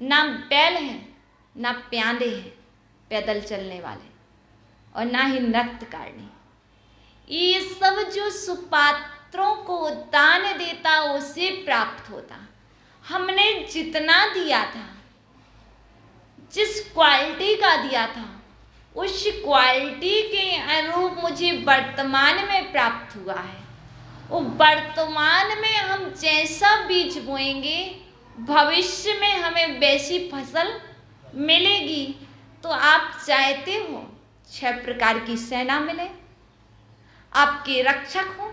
ना बैल हैं, ना प्यादे हैं पैदल चलने वाले, और ना ही नृत्यकारिणी। ये सब जो सुपात्रों को दान देता उसे प्राप्त होता। हमने जितना दिया था, जिस क्वालिटी का दिया था, उस क्वालिटी के अनुरूप मुझे वर्तमान में प्राप्त हुआ है। वो वर्तमान में हम जैसा बीज बोएंगे, भविष्य में हमें वैसी फसल मिलेगी। तो आप चाहते हो 6 प्रकार की सेना मिले, आपके रक्षक हो,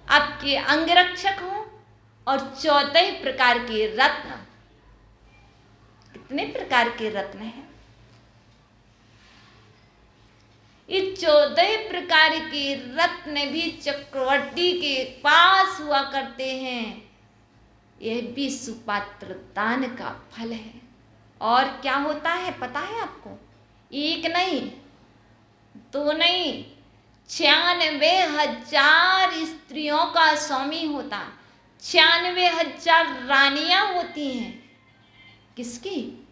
आपके अंगरक्षक हो, और 14 प्रकार के रत्न। कितने प्रकार के रत्न हैं? ये 14 प्रकार के रत्न भी चक्रवर्ती के पास हुआ करते हैं। यह भी सुपात्र दान का फल है। और क्या होता है पता है आपको? एक नहीं, दो नहीं, 96,000 स्त्रियों का स्वामी होता। 96,000 रानियां होती हैं। किसकी?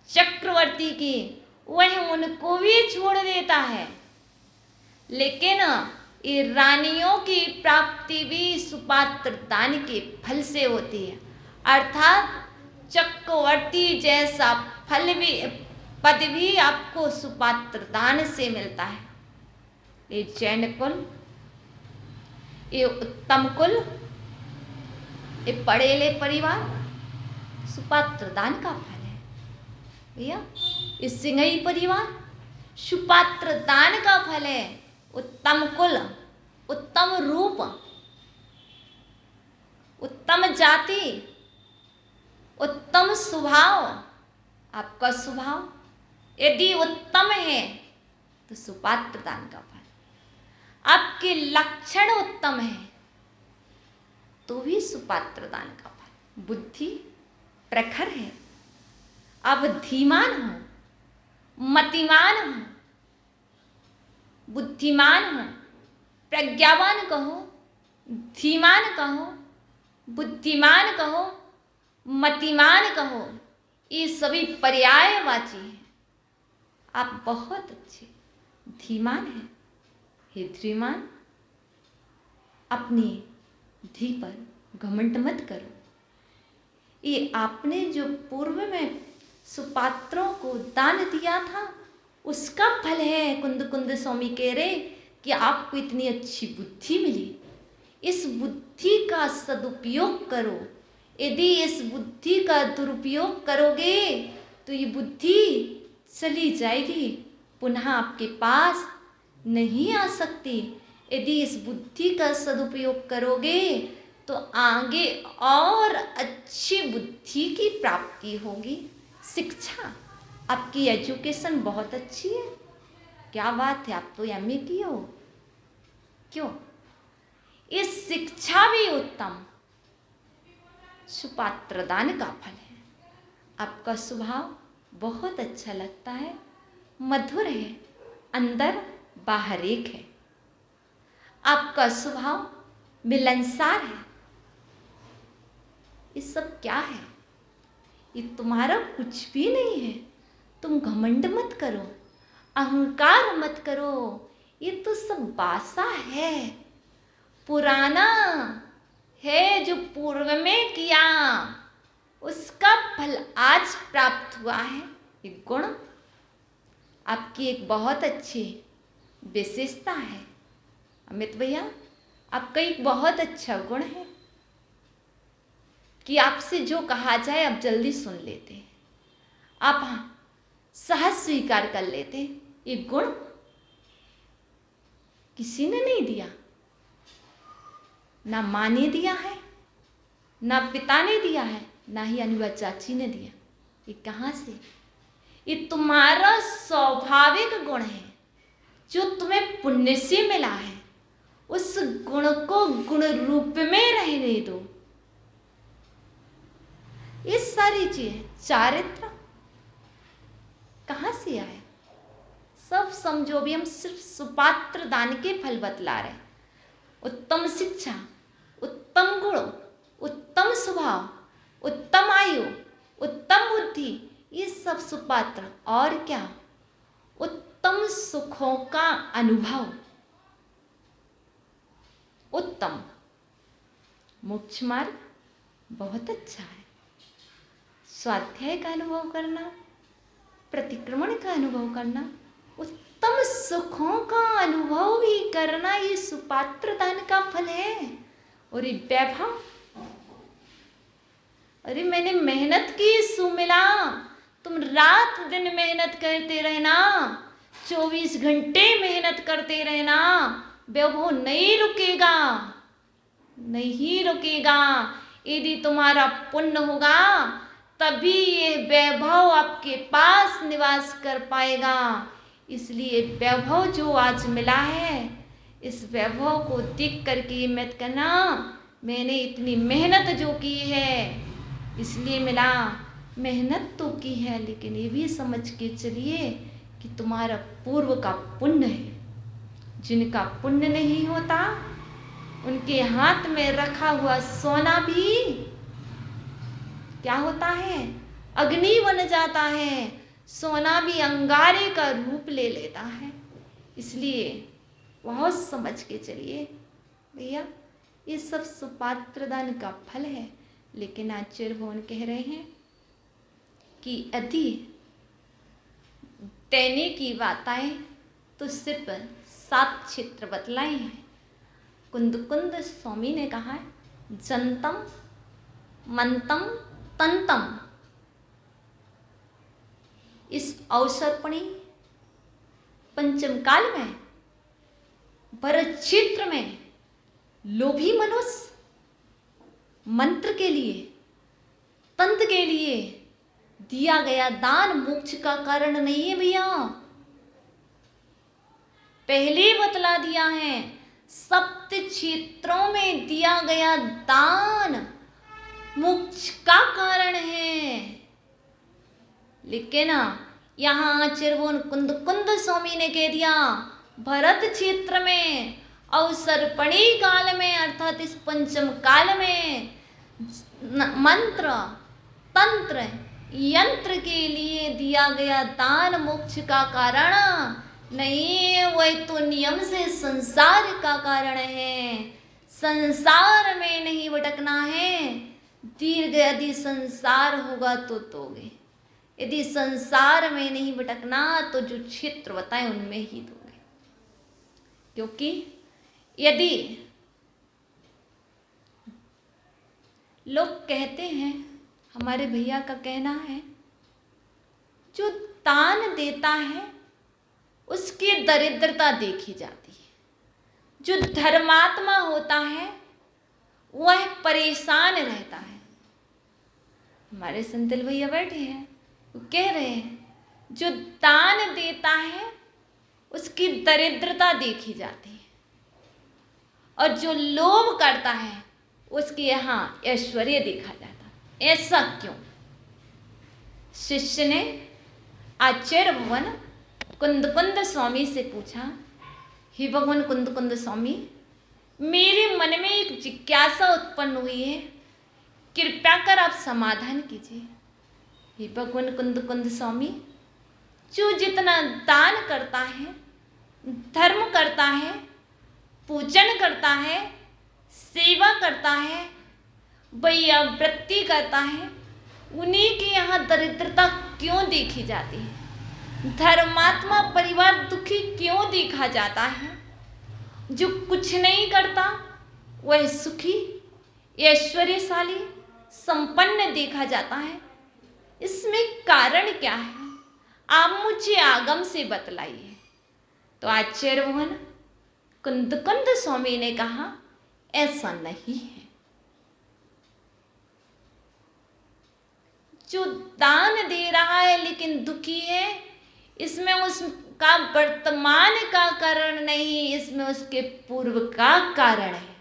चक्रवर्ती की। वह उनको भी छोड़ देता है। लेकिन ये रानियों की प्राप्ति भी सुपात्र दान के फल से होती है। अर्थात चक्रवर्ती जैसा फल भी, पद भी आपको सुपात्र दान से मिलता है। ये जैन कुल, ये उत्तम कुल, ये पढ़ेले परिवार सुपात्र दान का फल है भैया। ये सिंघई परिवार सुपात्र दान का फल है। उत्तम कुल, उत्तम रूप, उत्तम जाति, उत्तम स्वभाव। आपका स्वभाव यदि उत्तम है तो सुपात्र दान का फल। आपके लक्षण उत्तम है तो भी सुपात्र दान का फल। बुद्धि प्रखर है, आप धीमान हो, मतिमान हो, बुद्धिमान हो, प्रज्ञावान कहो, धीमान कहो, बुद्धिमान कहो, मतिमान कहो, ये सभी पर्यायवाची हैं। आप बहुत अच्छे धीमान हैं। हे धीमान, अपनी धी पर घमंड मत करो। ये आपने जो पूर्व में सुपात्रों को दान दिया था उसका फल है। कुंद कुंद स्वामी कह रहे कि आपको इतनी अच्छी बुद्धि मिली, इस बुद्धि का सदुपयोग करो। यदि इस बुद्धि का दुरुपयोग करोगे तो ये बुद्धि चली जाएगी, पुनः आपके पास नहीं आ सकती। यदि इस बुद्धि का सदुपयोग करोगे तो आगे और अच्छी बुद्धि की प्राप्ति होगी। शिक्षा, आपकी एजुकेशन बहुत अच्छी है। क्या बात है, आप तो एमए की हो। क्यों? इस शिक्षा भी उत्तम सुपात्र दान का फल है। आपका स्वभाव बहुत अच्छा लगता है, मधुर है, अंदर बाहर एक है। आपका स्वभाव मिलनसार है। ये सब क्या है? ये तुम्हारा कुछ भी नहीं है। तुम घमंड मत करो, अहंकार मत करो। ये तो सब बासा है, पुराना है, जो पूर्व में किया उसका फल आज प्राप्त हुआ है। ये गुण आपकी एक बहुत अच्छी विशेषता है अमित भैया। आपका एक बहुत अच्छा गुण है कि आपसे जो कहा जाए आप जल्दी सुन लेते, आप सहज स्वीकार कर लेते। ये गुण किसी ने नहीं दिया, ना माँ ने दिया है, ना पिता ने दिया है, ना ही अनुवा चाची ने दिया। ये कहाँ से? ये तुम्हारा स्वाभाविक गुण है जो तुम्हें पुण्य से मिला है। उस गुण को गुण रूप में रहने दो। ये सारी चीजें, चारित्र कहाँ से आए? सब समझो भी हम सिर्फ सुपात्र दान के फल बतला रहे। उत्तम शिक्षा, उत्तम गुण, उत्तम स्वभाव, उत्तम आयु, उत्तम बुद्धि, ये सब सुपात्र और क्या, उत्तम सुखों का अनुभव। उत्तम मोक्ष मार्ग बहुत अच्छा है। स्वाध्याय का अनुभव करना, प्रतिक्रमण का अनुभव करना, उत्तम सुखों का अनुभव भी करना, ये सुपात्र दान का फल है। और ये वैभव, अरे मैंने मेहनत की सो मिला। तुम रात दिन मेहनत करते रहना, 24 घंटे मेहनत करते रहना, वैभव नहीं रुकेगा, नहीं रुकेगा। यदि तुम्हारा पुण्य होगा तभी ये वैभव आपके पास निवास कर पाएगा। इसलिए वैभव जो आज मिला है, इस वैभव को देख करके मत कहना मैंने इतनी मेहनत जो की है इसलिए मिला। मेहनत तो की है, लेकिन ये भी समझ के चलिए कि तुम्हारा पूर्व का पुण्य है। जिनका पुण्य नहीं होता उनके हाथ में रखा हुआ सोना भी क्या होता है, अग्नि बन जाता है। सोना भी अंगारे का रूप ले लेता है। इसलिए बहुत समझ के चलिए भैया, ये सब सुपात्र दान का फल है। लेकिन आचार्य भगवान कह रहे हैं कि यदि देने की बात आए तो सिर्फ 7 क्षेत्र बतलाए हैं। कुंद स्वामी ने कहा है, जंतम मंतम तंतम। इस अवसर्पणी पंचम काल में भरत क्षेत्र में लोभी मनुष्य मंत्र के लिए, तंत्र के लिए दिया गया दान मोक्ष का कारण नहीं है भैया। पहले बतला दिया है, 7 क्षेत्रों में दिया गया दान मोक्ष का कारण है। लेकिन यहाँ चिरवन कुंद स्वामी ने कह दिया भरत क्षेत्र में अवसर्पणी काल में, अर्थात इस पंचम काल में मंत्र तंत्र यंत्र के लिए दिया गया दान मोक्ष का कारण नहीं, वह तो नियम से संसार का कारण है। संसार में नहीं भटकना है। दीर्घ यदि संसार होगा तो दोगे, यदि संसार में नहीं भटकना तो जो क्षेत्र बताए उनमें ही दोगे। क्योंकि यदि लोग कहते हैं, हमारे भैया का कहना है, जो दान देता है उसकी दरिद्रता देखी जाती है, जो धर्मात्मा होता है वह परेशान रहता है। हमारे संतल भैया बैठे हैं, वो कह रहे हैं जो दान देता है उसकी दरिद्रता देखी जाती है, और जो लोभ करता है उसके यहाँ ऐश्वर्य देखा जाता है। ऐसा क्यों? शिष्य ने आचार्य भगवान कुंद स्वामी से पूछा, हे भगवान कुंद स्वामी, मेरे मन में एक जिज्ञासा उत्पन्न हुई है, कृपया कर आप समाधान कीजिए। हे भगवान कुंद स्वामी, जो जितना दान करता है, धर्म करता है, पूजन करता है, सेवा करता है, भैया वृत्ति करता है, उन्हीं के यहाँ दरिद्रता क्यों देखी जाती है? धर्मात्मा परिवार दुखी क्यों देखा जाता है? जो कुछ नहीं करता वह सुखी, ऐश्वर्यशाली, संपन्न देखा जाता है। इसमें कारण क्या है? आप मुझे आगम से बतलाइए। तो आचार्य भगवान कुंद स्वामी ने कहा, ऐसा नहीं है। जो दान दे रहा है लेकिन दुखी है, इसमें उसका वर्तमान का कारण नहीं, इसमें उसके पूर्व का कारण है।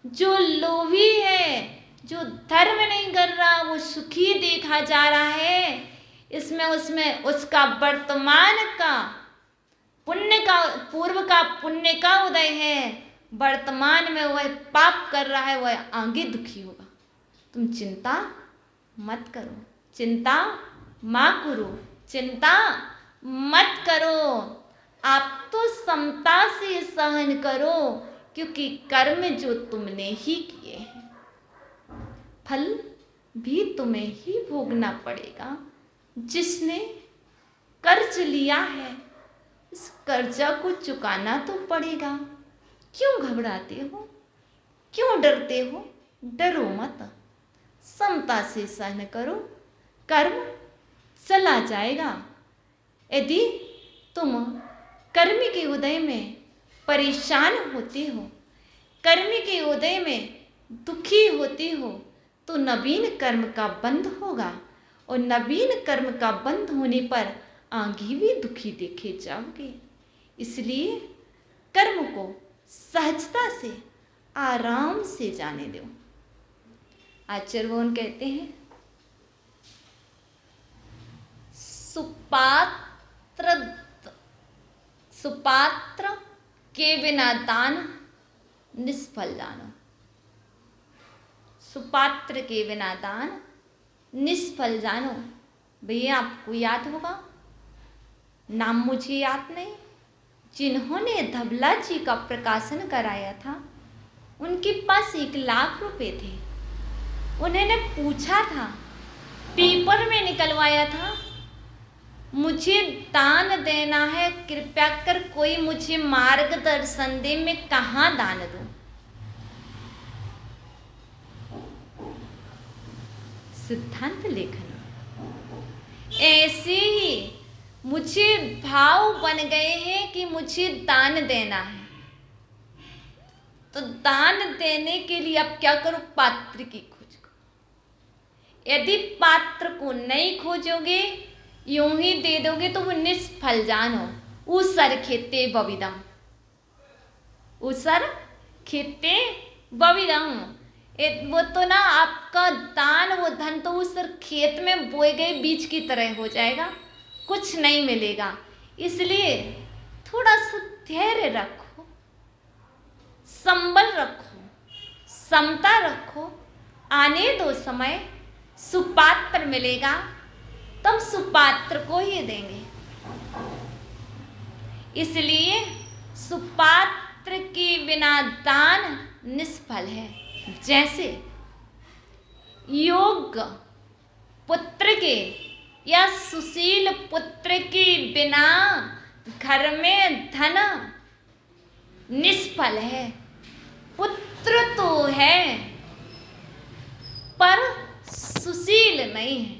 जो लोभी है, जो धर्म नहीं कर रहा, वो सुखी देखा जा रहा है, इसमें उसमें उसका वर्तमान का पुण्य का, पूर्व का पुण्य का उदय है। वर्तमान में वह पाप कर रहा है, वह आगे दुखी होगा। तुम चिंता मत करो, चिंता माँ करो, चिंता मत करो। आप तो समता से सहन करो, क्योंकि कर्म जो तुमने ही किए हैं, फल भी तुम्हें ही भोगना पड़ेगा। जिसने कर्ज लिया है, इस कर्जा को चुकाना तो पड़ेगा। क्यों घबराते हो, क्यों डरते हो? डरो मत, समता से सहन करो, कर्म चला जाएगा। यदि तुम कर्म के उदय में परेशान होते हो, कर्म के उदय में दुखी होते हो, तो नवीन कर्म का बंध होगा, और नवीन कर्म का बंध होने पर आगे भी दुखी देखे जाओगे। इसलिए कर्म को सहजता से, आराम से जाने दो। आचार्य भगवान कहते हैं, सुपात्र के बिना दान निष्फल जानो। सुपात्र के बिना दान निष्फल जानो। भैया आपको याद होगा, नाम मुझे याद नहीं, जिन्होंने धबला जी का प्रकाशन कराया था, उनके पास 1 लाख रुपए थे। उन्होंने पूछा था, पेपर में निकलवाया था, मुझे दान देना है, कृपया कर कोई मुझे मार्गदर्शन दे, मैं कहाँ दान दूं। सिद्धांत लेखन ऐसे ही मुझे भाव बन गए हैं कि मुझे दान देना है, तो दान देने के लिए अब क्या करो? पात्र की खोज करो। यदि पात्र को नहीं खोजोगे, यूं ही दे दोगे, तो वो निष्फल जानो। उसर खेते बविदम, उसर खेते बविदम। वो तो ना आपका दान, वो धन तो उस खेत में बोए गए बीज की तरह हो जाएगा, कुछ नहीं मिलेगा। इसलिए थोड़ा सा धैर्य रखो, संबल रखो, समता रखो, आने दो समय, सुपात्र मिलेगा, तब सुपात्र को ही देंगे। इसलिए सुपात्र के बिना दान निष्फल है। जैसे योग्य पुत्र के या सुशील पुत्र के बिना घर में धन निष्फल है। पुत्र तो है पर सुशील नहीं है,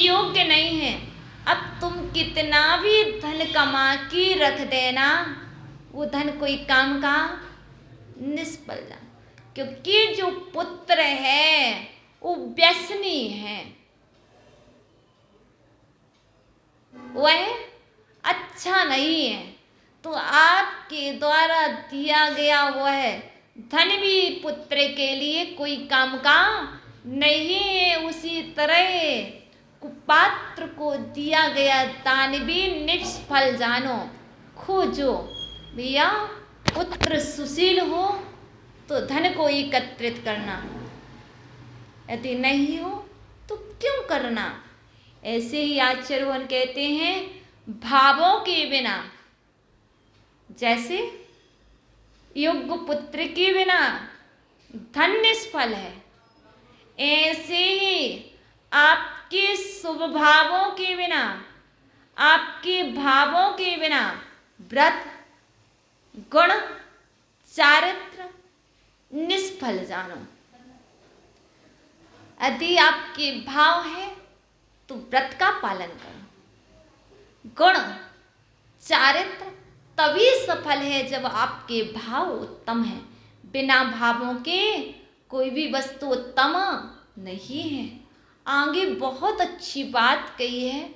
योग्य नहीं है। अब तुम कितना भी धन कमा के रख देना, वो धन कोई काम का निष्फल जा, क्योंकि जो पुत्र है वो व्यसनी है, वह अच्छा नहीं है। तो आपके द्वारा दिया गया वह धन भी पुत्र के लिए कोई काम का नहीं है। उसी तरह कुपात्र को दिया गया दान भी निष्फल जानो। खोजो भैया, पुत्र सुशील हो तो धन को एकत्रित करना, यदि नहीं हो तो क्यों करना। ऐसे ही आचार्य कहते हैं, भावों के बिना, जैसे योग्य पुत्र के बिना धन निष्फल है, ऐसे ही आपके शुभ भावों के बिना, आपके भावों के बिना व्रत, गुण, चारित्र निष्फल जानो। यदि आपके भाव है तो व्रत का पालन करो। गुण, चारित्र तभी सफल है जब आपके भाव उत्तम है। बिना भावों के कोई भी वस्तु उत्तम नहीं है। आगे बहुत अच्छी बात कही है,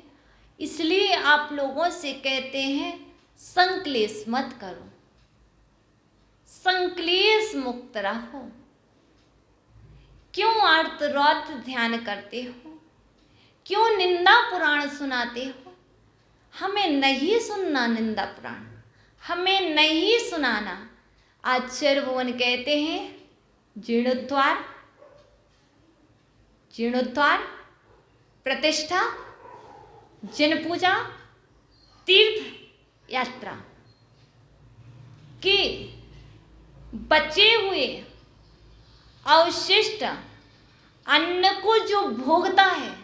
इसलिए आप लोगों से कहते हैं, संक्लेश मत करो, संक्लेश मुक्त रहो। क्यों आर्तरौत ध्यान करते हो? क्यों निंदा पुराण सुनाते हो? हमें नहीं सुनना निंदा पुराण, हमें नहीं सुनाना। आचार्य भगवान कहते हैं, जीर्णोद्धार जीर्णोद्धार, प्रतिष्ठा, जिन पूजा, तीर्थ यात्रा कि बचे हुए अवशिष्ट अन्न को जो भोगता है,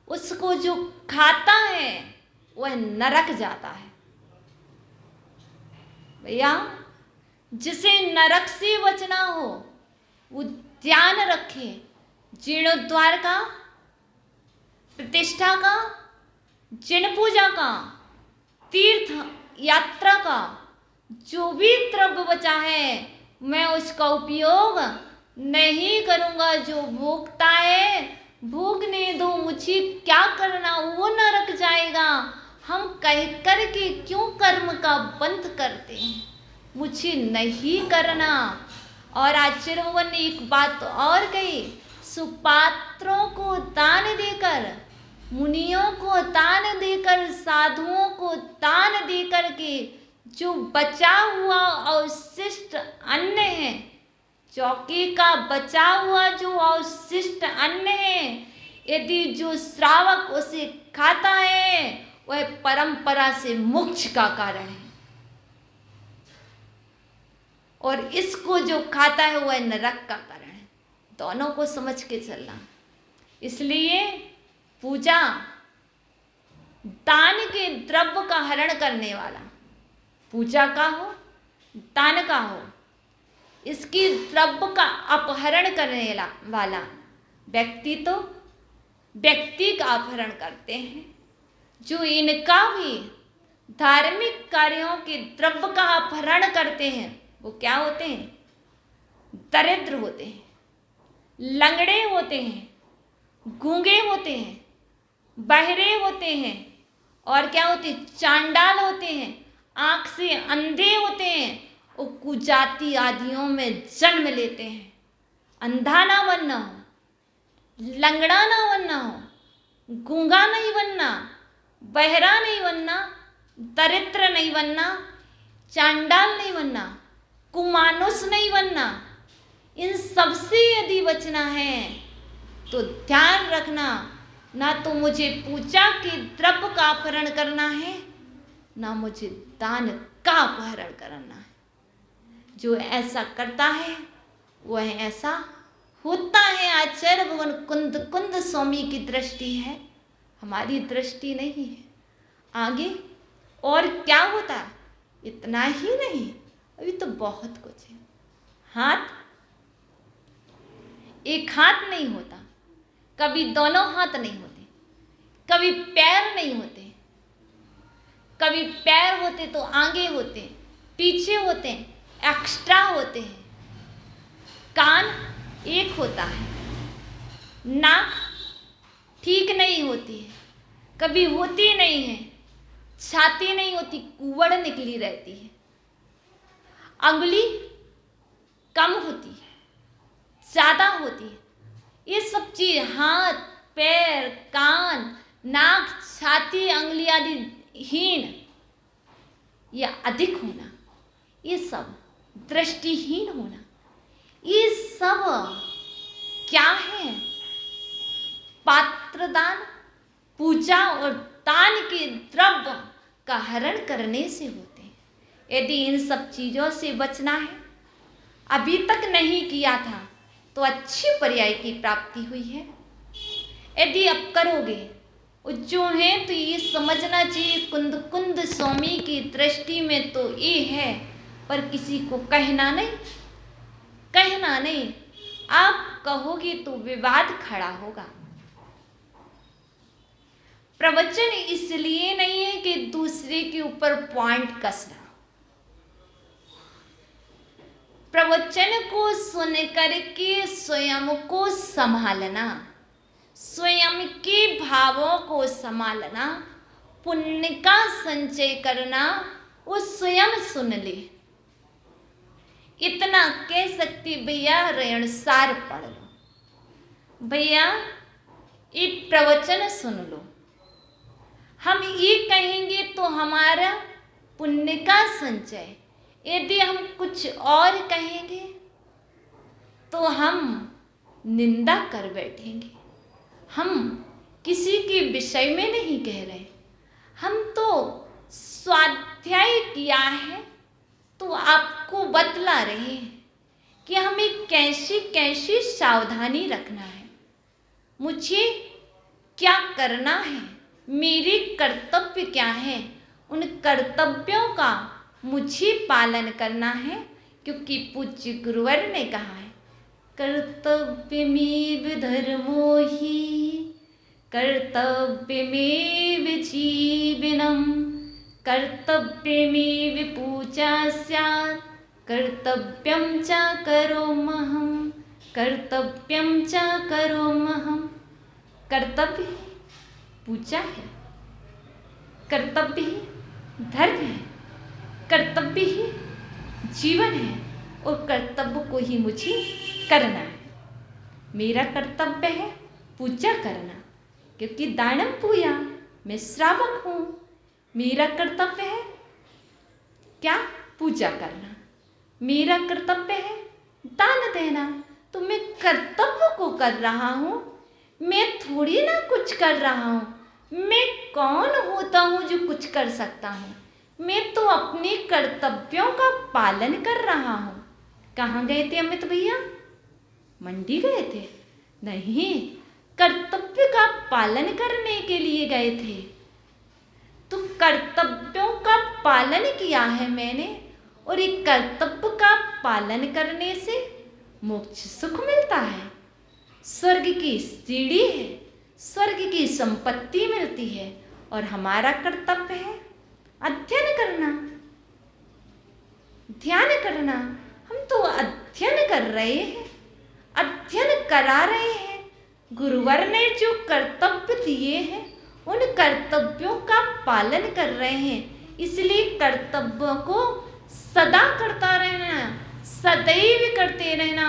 उसको जो खाता है, वह नरक जाता है। भैया, जिसे नरक से बचना हो वो ध्यान रखे, जीर्णोद्धार का, प्रतिष्ठा का, जिन पूजा का, तीर्थ यात्रा का, जो भी द्रव्य बचा है मैं उसका उपयोग नहीं करूँगा। जो भोगता है भोगने दो, मुझे क्या करना, वो नरक जाएगा। हम कह कर के क्यों कर्म का बंध करते हैं, मुझे नहीं करना। और आचार्य भगवान ने एक बात और कही, सुपात्रों को दान देकर, मुनियों को दान देकर, साधुओं को दान देकर के जो बचा हुआ अवशिष्ट अन्न है, चौकी का बचा हुआ जो अवशिष्ट अन्न है, यदि जो श्रावक उसे खाता है वह परंपरा से मोक्ष का कारण है, और इसको जो खाता है वह नरक का कारण है। दोनों को समझ के चलना। इसलिए पूजा दान के द्रव्य का हरण करने वाला, पूजा का हो दान का हो, इसकी द्रव्य का अपहरण करने वाला व्यक्ति तो व्यक्ति का अपहरण करते हैं। जो इनका भी धार्मिक कार्यों के द्रव्य का अपहरण करते हैं वो क्या होते हैं? दरिद्र होते हैं, लंगड़े होते हैं, गूंगे होते हैं, बहरे होते हैं, और क्या होते हैं? चांडाल होते हैं, आंख से अंधे होते हैं, और कुजाति आदियों में जन्म लेते हैं। अंधा ना बनना हो, लंगड़ा ना बनना हो, गूंगा नहीं बनना, बहरा नहीं बनना, दरिद्र नहीं बनना, चांडाल नहीं बनना, कुमानुष नहीं बनना। इन सबसे यदि बचना है तो ध्यान रखना, ना तो मुझे पूजा के द्रव्य का अपहरण करना है, ना मुझे दान का अपहरण करना है। जो ऐसा करता है वह ऐसा होता है। आचार्य भगवान कुंद कुंद स्वामी की दृष्टि है, हमारी दृष्टि नहीं है। आगे और क्या होता है? इतना ही नहीं, अभी तो बहुत कुछ है। हाथ, एक हाथ नहीं होता, कभी दोनों हाथ नहीं होते, कभी पैर नहीं होते, कभी पैर होते तो आगे होते, पीछे होते, एक्स्ट्रा होते हैं। कान एक होता है, नाक ठीक नहीं होती है, कभी होती नहीं है, छाती नहीं होती, कुवड़ निकली रहती है, अंगुली कम होती है, ज़्यादा होती है। ये सब चीज, हाथ, पैर, कान, नाक, छाती, अंगुली आदि हीन या अधिक होना, ये सब दृष्टिहीन होना, ये सब क्या है? पात्रदान, पूजा और दान के द्रव्य का हरण करने से होते हैं। यदि इन सब चीज़ों से बचना है, अभी तक नहीं किया था तो अच्छी पर्याय की प्राप्ति हुई है। यदि अब करोगे जो है तो ये समझना चाहिए, कुंद कुंद स्वामी की दृष्टि में तो ये है, पर किसी को कहना नहीं, कहना नहीं। आप कहोगे तो विवाद खड़ा होगा। प्रवचन इसलिए नहीं है कि दूसरे के ऊपर पॉइंट कसना, प्रवचन को सुन करके स्वयं को संभालना, स्वयं के भावों को संभालना, पुण्य का संचय करना, वो स्वयं सुन ले। इतना कह सकती, भैया रेणसार पढ़ लो, भैया ये प्रवचन सुन लो। हम ये कहेंगे तो हमारा पुण्य का संचय, यदि हम कुछ और कहेंगे तो हम निंदा कर बैठेंगे। हम किसी के विषय में नहीं कह रहे, हम तो स्वाध्याय किया है तो आपको बतला रहे हैं कि हमें कैसी कैसी सावधानी रखना है, मुझे क्या करना है, मेरे कर्तव्य क्या है, उन कर्तव्यों का मुझे पालन करना है। क्योंकि पूज्य गुरुवर ने कहा है, कर्तव्यमेव धर्मो हि कर्तव्यमेव जीवनम कर्तव्यमेव पूजा स्यात् कर्तव्यं च करोमहं कर्तव्यं च करोमहं। कर्तव्य पूजा है, कर्तव्य ही धर्म है, कर्तव्य ही जीवन है और कर्तव्य को ही मुझे करना है। मेरा कर्तव्य है पूजा करना, क्योंकि दानम पूया, मैं श्रावक हूँ। मेरा कर्तव्य है क्या? पूजा करना। मेरा कर्तव्य है दान देना। तो मैं कर्तव्य को कर रहा हूँ, मैं थोड़ी ना कुछ कर रहा हूँ। मैं कौन होता हूँ जो कुछ कर सकता हूँ? मैं तो अपने कर्तव्यों का पालन कर रहा हूँ। कहाँ गए थे अमित भैया? मंडी गए थे? नहीं, कर्तव्य का पालन करने के लिए गए थे। तो कर्तव्यों का पालन किया है मैंने, और एक कर्तव्य का पालन करने से मोक्ष सुख मिलता है, स्वर्ग की सीढ़ी है, स्वर्ग की संपत्ति मिलती है। और हमारा कर्तव्य है अध्ययन करना, ध्यान करना। हम तो अध्ययन कर रहे हैं, अध्ययन करा रहे हैं। गुरुवर ने जो कर्तव्य दिए हैं उन कर्तव्यों का पालन कर रहे हैं। इसलिए कर्तव्यों को सदा करता रहना, सदैव करते रहना,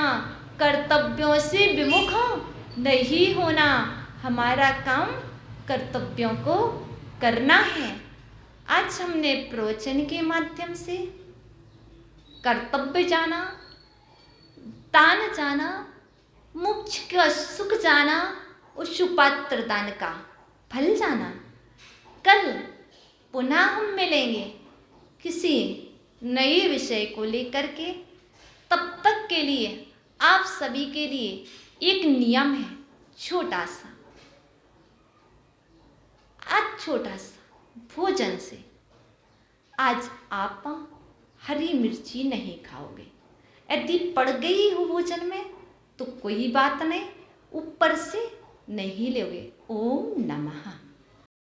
कर्तव्यों से विमुख नहीं होना। हमारा काम कर्तव्यों को करना है। आज हमने प्रवचन के माध्यम से कर्तव्य जाना, दान जाना, मोक्ष का सुख जाना और सुपात्र दान का फल जाना। कल पुनः हम मिलेंगे किसी नए विषय को लेकर के। तब तक के लिए आप सभी के लिए एक नियम है, छोटा सा। आज छोटा सा भोजन से आज आप हरी मिर्ची नहीं खाओगे। यदि पड़ गई हो भोजन में तो कोई बात नहीं, ऊपर से नहीं लोगे। ओम नमः।